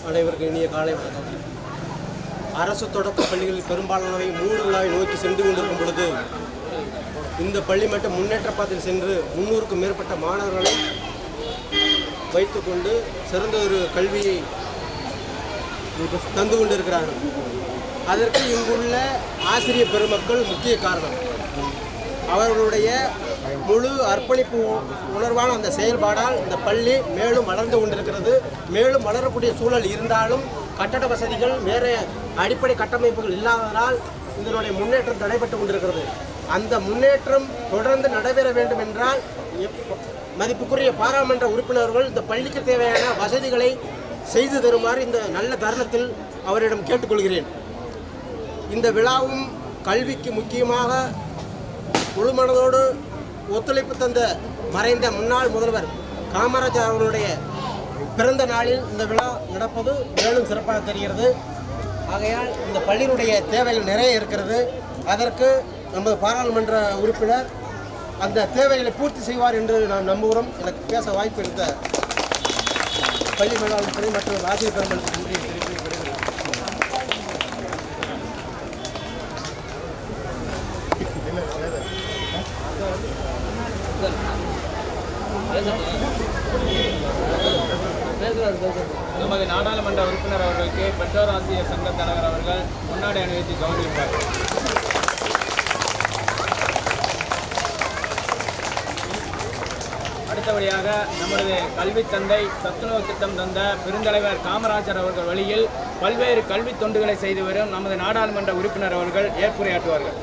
அனைவருக்கும் இனிய காலை வணக்கம். அரசு தொடக்க பள்ளிகளில் பெரும்பாலானவை 3 விழாவை நோக்கி சென்று கொண்டிருக்கும் பொழுது இந்த பள்ளி மட்டும் முன்னேற்ற பாதையில் சென்று 300க்கும் மேற்பட்ட மாணவர்களை வைத்துக்கொண்டு சிறந்த ஒரு கல்வியை தந்து கொண்டிருக்கிறார்கள். அதற்கு இங்குள்ள ஆசிரியர் பெருமக்கள் முக்கிய காரணம். அவர்களுடைய முழு அர்ப்பணிப்பு உணர்வான அந்த செயல்பாடால் இந்த பள்ளி மேலும் வளர்ந்து கொண்டிருக்கிறது. மேலும் வளரக்கூடிய சூழல் இருந்தாலும் கட்டட வசதிகள் வேறு அடிப்படை கட்டமைப்புகள் இல்லாததால் இதனுடைய முன்னேற்றம் தடைபட்டு கொண்டிருக்கிறது. அந்த முன்னேற்றம் தொடர்ந்து நடைபெற வேண்டும் என்றால் மதிப்புக்குரிய பாராளுமன்ற உறுப்பினர்கள் இந்த பள்ளிக்கு தேவையான வசதிகளை செய்து தருமாறு இந்த நல்ல தருணத்தில் அவரிடம் கேட்டுக்கொள்கிறேன். இந்த விழாவும் கல்விக்கு முக்கியமாக முழுமனதோடு ஒத்துழைப்பு தந்த மறைந்த முன்னாள் முதல்வர் காமராஜர் அவர்களுடைய பிறந்த நாளில் இந்த விழா நடப்பது மேலும் சிறப்பாக தெரிகிறது. ஆகையால் இந்த பள்ளியினுடைய தேவைகள் நிறைய இருக்கிறது. அதற்கு நமது பாராளுமன்ற உறுப்பினர் அந்த தேவைகளை பூர்த்தி செய்வார் என்று நாம் நம்புகிறோம். எனக்கு பேச வாய்ப்பு எடுத்த பள்ளி மேலாளர் துறை மற்றும் ஆசிரியர் பெருமக்களுக்கு நன்றி தெரிவித்து நமது நாடாளுமன்ற உறுப்பினர் அவர்களுக்கு பெற்றோர் ஆசிரியர் சங்க தலைவர் அவர்கள் முன்னாடி அணிவித்து கௌரவிப்பார். அடுத்தபடியாக நமது கல்வி தந்தை சத்துணவு திட்டம் தந்த பெருந்தலைவர் காமராஜர் அவர்கள் வழியில் பல்வேறு கல்வி தொண்டுகளை செய்து வரும் நமது நாடாளுமன்ற உறுப்பினர் அவர்கள் ஏற்புரையாற்றுவார்கள்.